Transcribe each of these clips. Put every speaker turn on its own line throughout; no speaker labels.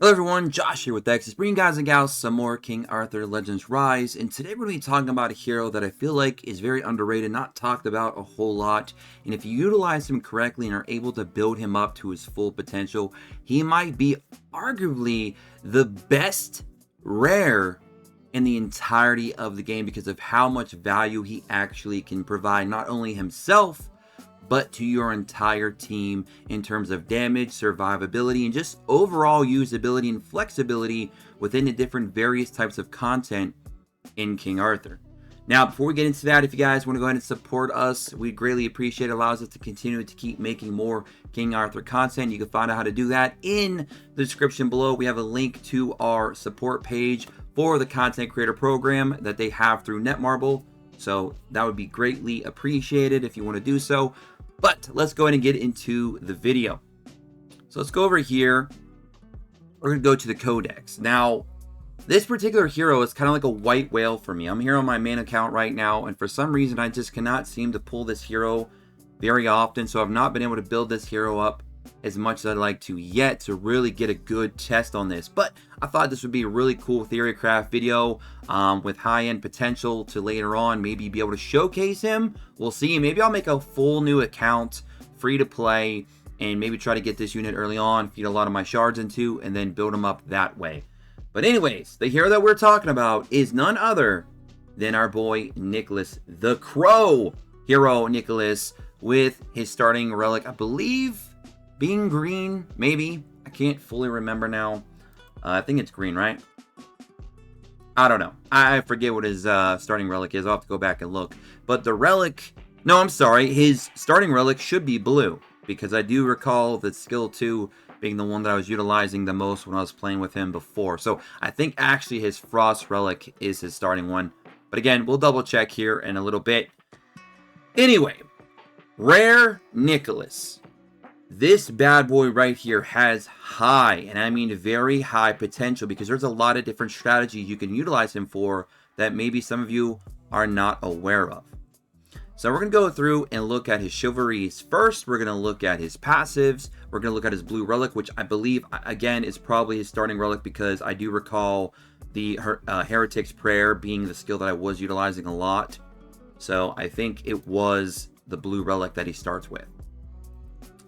Hello everyone, Josh here with X, bringing guys and gals some more King Arthur Legends Rise, and today we're going to be talking about a hero that I feel like is very underrated, not talked about a whole lot, and if you utilize him correctly and are able to build him up to his full potential, he might be arguably the best rare in the entirety of the game because of how much value he actually can provide, not only himself, but to your entire team in terms of damage, survivability, and just overall usability and flexibility within the different various types of content in King Arthur. Now, before we get into that, if you guys want to go ahead and support us, we'd greatly appreciate it. It allows us to continue to keep making more King Arthur content. You can find out how to do that in the description below. We have a link to our support page for the content creator program that they have through Netmarble. So that would be greatly appreciated if you want to do so. But let's go ahead and get into the video. So let's go over here. We're going to go to the Codex. Now, this particular hero is kind of like a white whale for me. I'm here on my main account right now, and for some reason, I just cannot seem to pull this hero very often. So I've not been able to build this hero up as much as I'd like to yet to really get a good test on this. But I thought this would be a really cool theorycraft video with high-end potential to later on maybe be able to showcase him. We'll see. Maybe I'll make a full new account, free to play, and maybe try to get this unit early on, feed a lot of my shards into, and then build them up that way. But anyways, the hero that we're talking about is none other than our boy Nicholas the Crow hero Nicholas with his starting relic, I believe, being green, maybe. I can't fully remember now. I think it's green, right? I don't know. I forget what his starting relic is. I'll have to go back and look. But the relic... No, I'm sorry. His starting relic should be blue, because I do recall that skill 2 being the one that I was utilizing the most when I was playing with him before. So I think actually his frost relic is his starting one. But again, we'll double check here in a little bit. Anyway, Rare Nicholas. This bad boy right here has high, and I mean very high potential, because there's a lot of different strategies you can utilize him for that maybe some of you are not aware of. So we're going to go through and look at his chivalries first. We're going to look at his passives. We're going to look at his blue relic, which I believe, again, is probably his starting relic, because I do recall the Heretic's Prayer being the skill that I was utilizing a lot. So I think it was the blue relic that he starts with.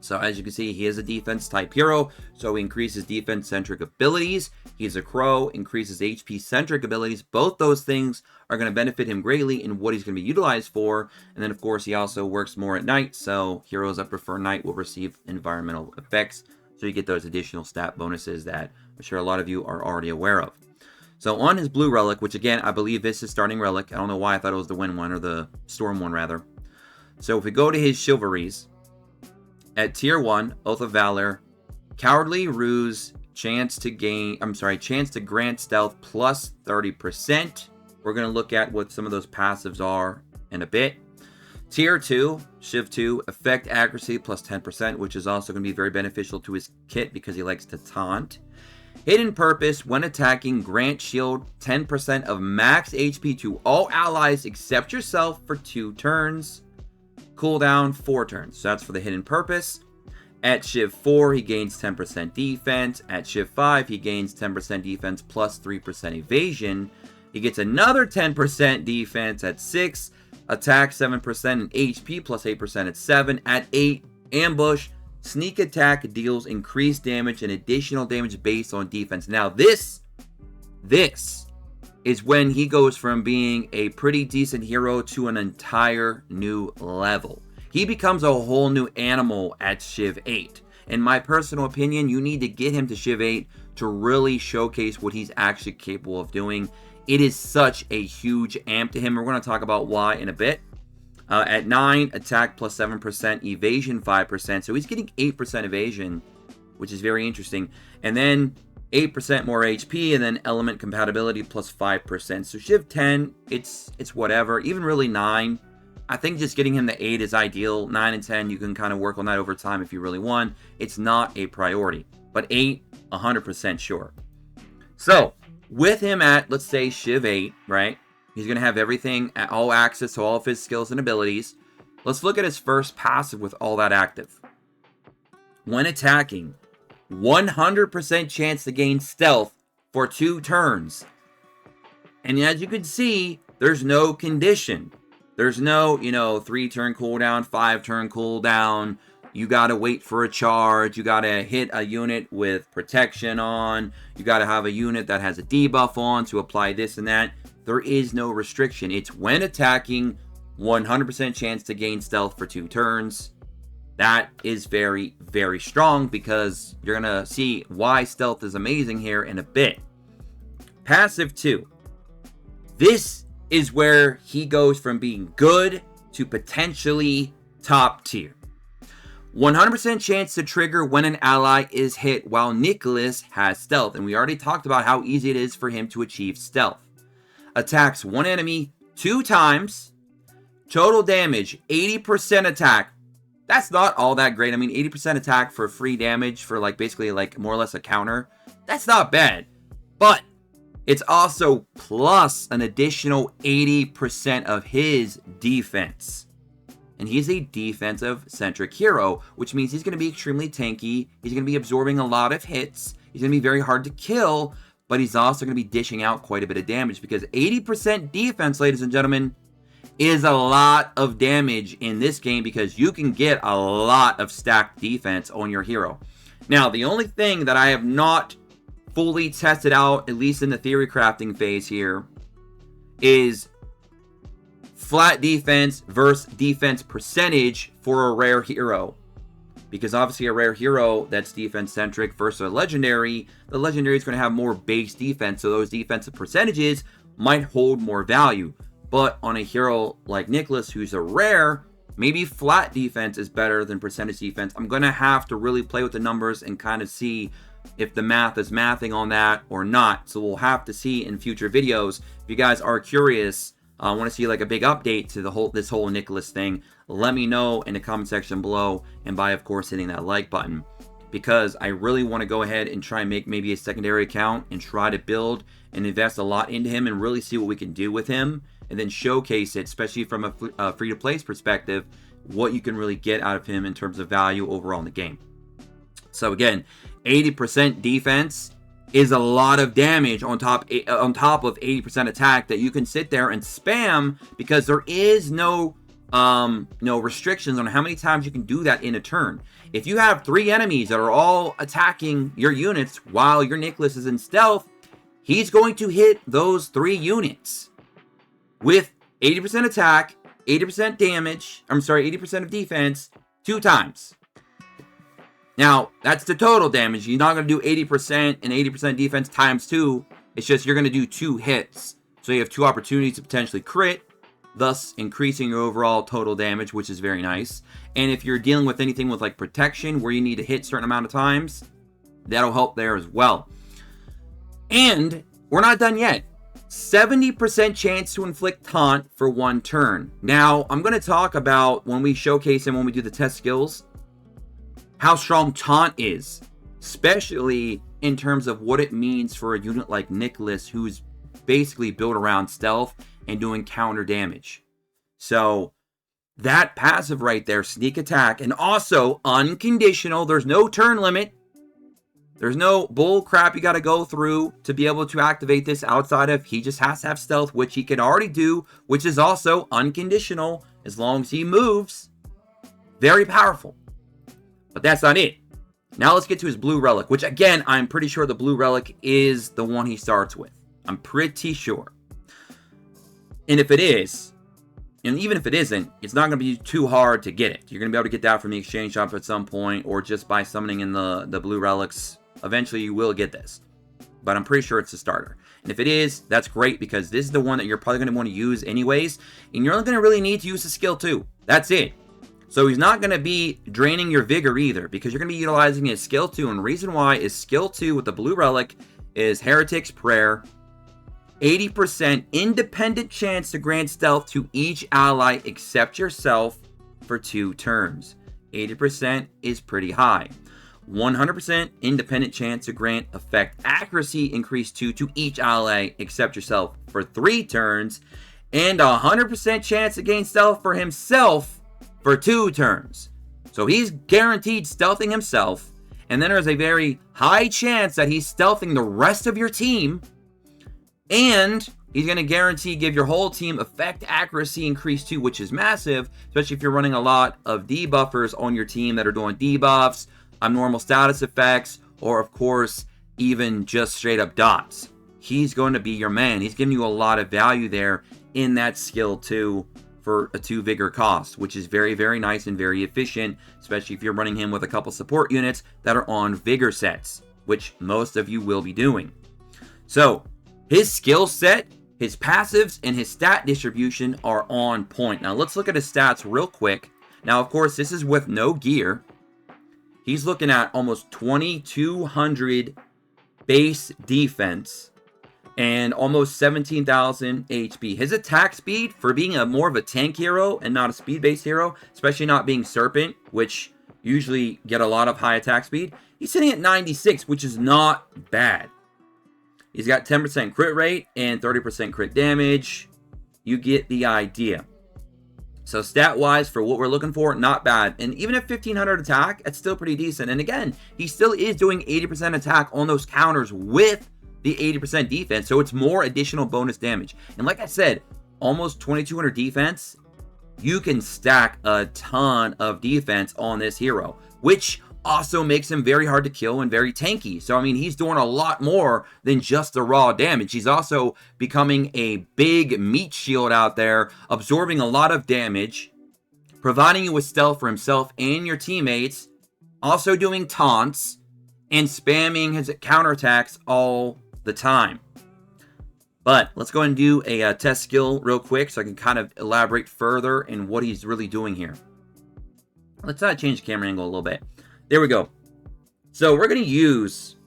So as you can see, he is a defense type hero, so he increases defense centric abilities. He's a crow, increases HP centric abilities. Both those things are going to benefit him greatly in what he's going to be utilized for. And then of course, he also works more at night, so heroes that prefer night will receive environmental effects. So you get those additional stat bonuses that I'm sure a lot of you are already aware of. So on his blue relic, which again, I believe this is starting relic. I don't know why I thought it was the wind one, or the storm one rather. So if we go to his chivalries, at tier 1, Oath of Valor, Cowardly Ruse, chance to grant stealth plus 30%. We're going to look at what some of those passives are in a bit. Tier 2, Shiv 2, effect accuracy plus 10%, which is also going to be very beneficial to his kit because he likes to taunt. Hidden Purpose, when attacking, grant shield 10% of max HP to all allies except yourself for 2 turns. Cooldown 4 turns. So that's for the Hidden Purpose. At Shiv 4, he gains 10% defense. At Shiv 5, he gains 10% defense plus 3% evasion. He gets another 10% defense at 6. Attack 7% and HP plus 8% at 7. At 8, Ambush. Sneak attack deals increased damage and additional damage based on defense. Now this is when he goes from being a pretty decent hero to an entire new level. He becomes a whole new animal at Shiv 8. In my personal opinion, you need to get him to Shiv 8 to really showcase what he's actually capable of doing. It is such a huge amp to him. We're going to talk about why in a bit. At 9, attack plus 7%, evasion 5%. So he's getting 8% evasion, which is very interesting. And then 8% more HP, and then element compatibility plus 5%. So Shiv 10, it's whatever. Even really 9, I think just getting him to 8 is ideal. 9 and 10, you can kind of work on that over time if you really want. It's not a priority. But 8, 100% sure. So, with him at, let's say, Shiv 8, right? He's going to have everything, all access to all of his skills and abilities. Let's look at his first passive with all that active. When attacking, 100% chance to gain stealth for 2 turns. And as you can see, there's no condition. There's no, 3-turn cooldown, 5-turn cooldown. You gotta wait for a charge. You gotta hit a unit with protection on. You gotta have a unit that has a debuff on to apply this and that. There is no restriction. It's when attacking, 100% chance to gain stealth for 2 turns. That is very, very strong because you're gonna see why stealth is amazing here in a bit. Passive 2. This is where he goes from being good to potentially top tier. 100% chance to trigger when an ally is hit while Nicholas has stealth. And we already talked about how easy it is for him to achieve stealth. Attacks one enemy 2 times. Total damage, 80% attack. That's not all that great. I mean, 80% attack for free damage for basically more or less a counter. That's not bad. But it's also plus an additional 80% of his defense. And he's a defensive-centric hero, which means he's going to be extremely tanky. He's going to be absorbing a lot of hits. He's going to be very hard to kill, but he's also going to be dishing out quite a bit of damage because 80% defense, ladies and gentlemen, is a lot of damage in this game because you can get a lot of stacked defense on your hero. Now, the only thing that I have not fully tested out, at least in the theory crafting phase here, is flat defense versus defense percentage for a rare hero. Because obviously a rare hero that's defense centric versus a legendary, the legendary is going to have more base defense, so those defensive percentages might hold more value. But on a hero like Nicholas, who's a rare, maybe flat defense is better than percentage defense. I'm going to have to really play with the numbers and kind of see if the math is mathing on that or not. So we'll have to see in future videos. If you guys are curious, want to see a big update to this whole Nicholas thing, let me know in the comment section below, and by of course hitting that like button, because I really want to go ahead and try and make maybe a secondary account and try to build and invest a lot into him and really see what we can do with him, and then showcase it, especially from a free-to-play perspective, what you can really get out of him in terms of value overall in the game. So again, 80% defense is a lot of damage on top of 80% attack that you can sit there and spam because there is no restrictions on how many times you can do that in a turn. If you have 3 enemies that are all attacking your units while your Nicholas is in stealth, he's going to hit those 3 units with 80% attack, 80% damage, 80% of defense 2 times. Now, that's the total damage. You're not going to do 80% and 80% defense times 2. It's just you're going to do 2 hits. So you have 2 opportunities to potentially crit, thus increasing your overall total damage, which is very nice. And if you're dealing with anything with protection where you need to hit a certain amount of times, that'll help there as well. And we're not done yet. 70% chance to inflict taunt for 1 turn. Now, I'm going to talk about when we showcase him, when we do the test skills, how strong taunt is, especially in terms of what it means for a unit like Nicholas, who's basically built around stealth and doing counter damage. So that passive right there, sneak attack, and also unconditional, there's no turn limit. There's no bull crap you got to go through to be able to activate this outside of he just has to have stealth, which he can already do, which is also unconditional as long as he moves. Very powerful. But that's not it. Now let's get to his blue relic, which again, I'm pretty sure the blue relic is the one he starts with. I'm pretty sure. And if it is, and even if it isn't, it's not going to be too hard to get it. You're going to be able to get that from the exchange shop at some point, or just by summoning in the blue relics. Eventually you will get this. But I'm pretty sure it's a starter. And if it is, that's great, because this is the one that you're probably going to want to use anyways. And you're only going to really need to use the skill 2. That's it. So he's not going to be draining your vigor either, because you're going to be utilizing his skill 2. And the reason why is skill 2 with the blue relic is Heretic's Prayer. 80% independent chance to grant stealth to each ally except yourself for 2 turns. 80% is pretty high. 100% independent chance to grant effect accuracy increase 2 to each ally except yourself for 3 turns. And 100% chance to gain stealth for himself for 2 turns. So he's guaranteed stealthing himself, And then there's a very high chance that he's stealthing the rest of your team. And he's going to guarantee give your whole team effect accuracy increase too, which is massive, especially if you're running a lot of debuffers on your team that are doing debuffs, abnormal status effects, or of course, even just straight up dots. He's going to be your man. He's giving you a lot of value there in that skill too for a 2 vigor cost, which is very, very nice and very efficient, especially if you're running him with a couple support units that are on vigor sets, which most of you will be doing. So his skill set, his passives, and his stat distribution are on point. Now let's look at his stats real quick. Now, of course, this is with no gear. He's looking at almost 2,200 base defense and almost 17,000 HP. His attack speed, for being a more of a tank hero and not a speed-based hero, especially not being Serpent, which usually get a lot of high attack speed, he's sitting at 96, which is not bad. He's got 10% crit rate and 30% crit damage. You get the idea. So stat-wise, for what we're looking for, not bad. And even at 1,500 attack, it's still pretty decent. And again, he still is doing 80% attack on those counters with the 80% defense. So it's more additional bonus damage. And like I said, almost 2,200 defense. You can stack a ton of defense on this hero, which also makes him very hard to kill and very tanky. So, I mean, he's doing a lot more than just the raw damage. He's also becoming a big meat shield out there, absorbing a lot of damage, providing you with stealth for himself and your teammates, also doing taunts, and spamming his counterattacks all the time. But let's go ahead and do a test skill real quick so I can kind of elaborate further in what he's really doing here. Let's change the camera angle a little bit. There we go. So we're going to use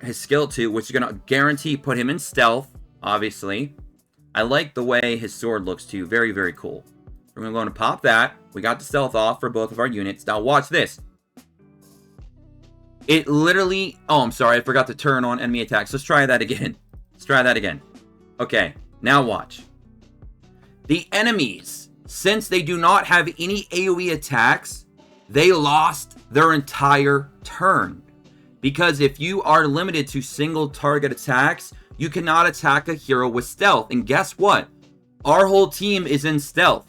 his skill 2, which is going to guarantee put him in stealth, obviously. I like the way his sword looks too. Very, very cool. We're going to pop that. We got the stealth off for both of our units. Now watch this. It literally... Oh, I'm sorry. I forgot to turn on enemy attacks. Let's try that again. Let's try that again. Okay. Now watch. The enemies, since they do not have any AoE attacks, they lost their entire turn. Because if you are limited to single target attacks, you cannot attack a hero with stealth. And guess what? Our whole team is in stealth.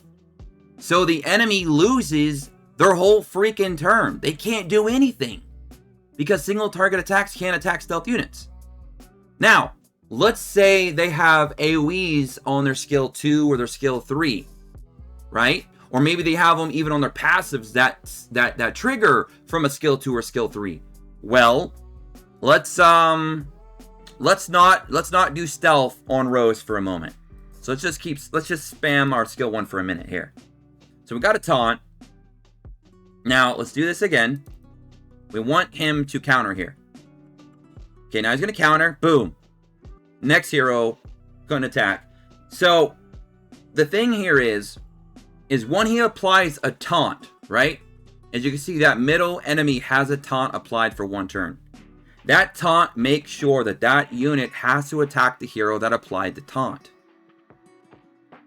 So the enemy loses their whole freaking turn. They can't do anything. Because single target attacks can't attack stealth units. Now, let's say they have AoEs on their skill 2 or their skill 3. Right? Or maybe they have them even on their passives that trigger from a skill 2 or skill 3. Well, let's not do stealth on Rose for a moment. So let's just spam our skill 1 for a minute here. So we got a taunt. Now let's do this again. We want him to counter here. Okay, now he's gonna counter. Boom. Next hero gonna attack. So the thing here is when he applies a taunt, right? As you can see, that middle enemy has a taunt applied for 1 turn. That taunt makes sure that that unit has to attack the hero that applied the taunt.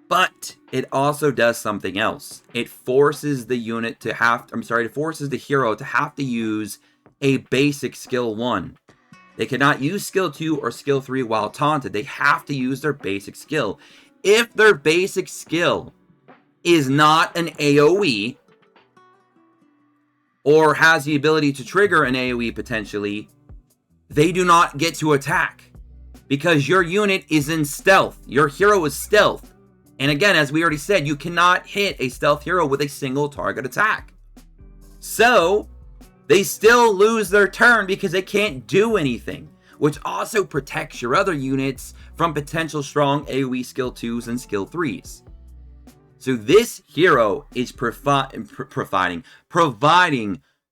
But it also does something else. It forces the unit to it forces the hero to have to use a basic skill 1. They cannot use skill 2 or skill 3 while taunted. They have to use their basic skill. If their basic skill is not an AoE, or has the ability to trigger an AoE potentially, they do not get to attack. Because your unit is in stealth. Your hero is stealth. And again, as we already said, you cannot hit a stealth hero with a single target attack. So, they still lose their turn because they can't do anything. Which also protects your other units from potential strong AoE skill 2s and skill 3s. So this hero is providing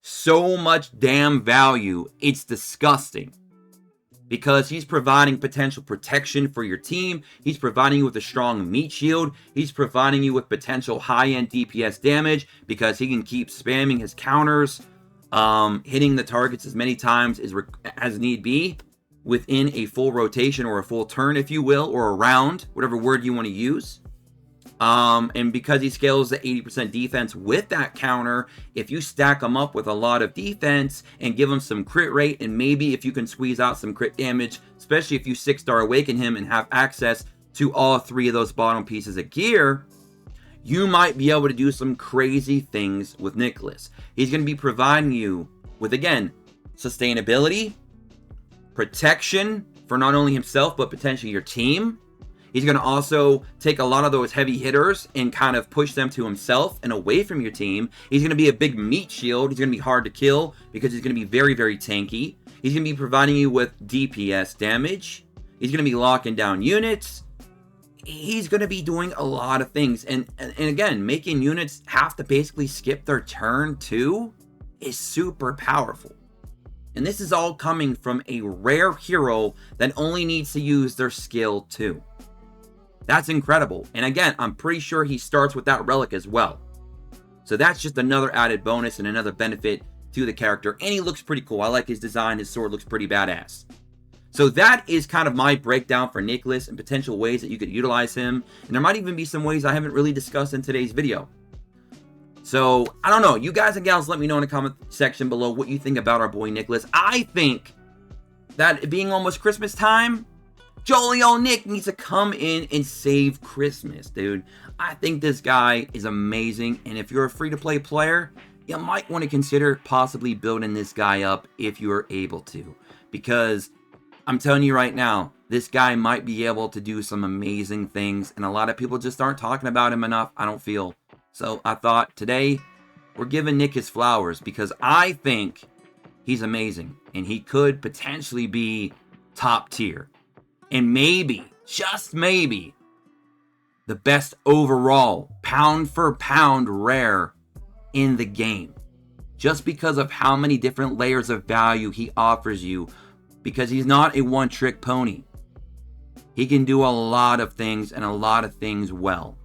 so much damn value, it's disgusting. Because he's providing potential protection for your team, he's providing you with a strong meat shield, he's providing you with potential high-end DPS damage, because he can keep spamming his counters, hitting the targets as many times as need be, within a full rotation or a full turn, if you will, or a round, whatever word you want to use. And because he scales the 80% defense with that counter, if you stack him up with a lot of defense and give him some crit rate, and maybe if you can squeeze out some crit damage, especially if you 6-star awaken him and have access to all 3 of those bottom pieces of gear, you might be able to do some crazy things with Nicholas. He's going to be providing you with, again, sustainability, protection for not only himself, but potentially your team. He's going to also take a lot of those heavy hitters and kind of push them to himself and away from your team. He's going to be a big meat shield. He's going to be hard to kill because he's going to be very, very tanky. He's going to be providing you with DPS damage. He's going to be locking down units. He's going to be doing a lot of things. And again, making units have to basically skip their turn too is super powerful. And this is all coming from a rare hero that only needs to use their skill 2. That's incredible. And again, I'm pretty sure he starts with that relic as well. So that's just another added bonus and another benefit to the character. And he looks pretty cool. I like his design. His sword looks pretty badass. So that is kind of my breakdown for Nicholas and potential ways that you could utilize him. And there might even be some ways I haven't really discussed in today's video. So, I don't know. You guys and gals, let me know in the comment section below what you think about our boy Nicholas. I think that being almost Christmas time, jolly old Nick needs to come in and save Christmas, dude. I think this guy is amazing. And if you're a free-to-play player, you might want to consider possibly building this guy up if you're able to. Because I'm telling you right now, this guy might be able to do some amazing things. And a lot of people just aren't talking about him enough, I don't feel. So I thought today we're giving Nick his flowers because I think he's amazing. And he could potentially be top tier. And maybe, just maybe, the best overall pound for pound rare in the game. Just because of how many different layers of value he offers you. Because he's not a one-trick pony. He can do a lot of things and a lot of things well.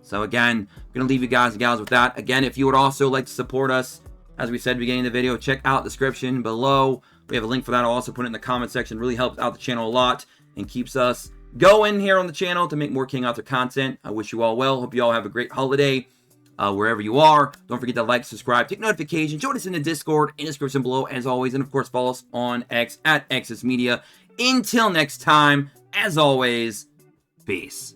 So again, I'm going to leave you guys and gals with that. Again, if you would also like to support us, as we said at the beginning of the video, check out the description below. We have a link for that. I'll also put it in the comment section. It really helps out the channel a lot and keeps us going here on the channel to make more King Arthur content. I wish you all well. Hope you all have a great holiday wherever you are. Don't forget to like, subscribe, take notifications, join us in the Discord in the description below as always. And of course, follow us on X at XSmedia. Until next time, as always, peace.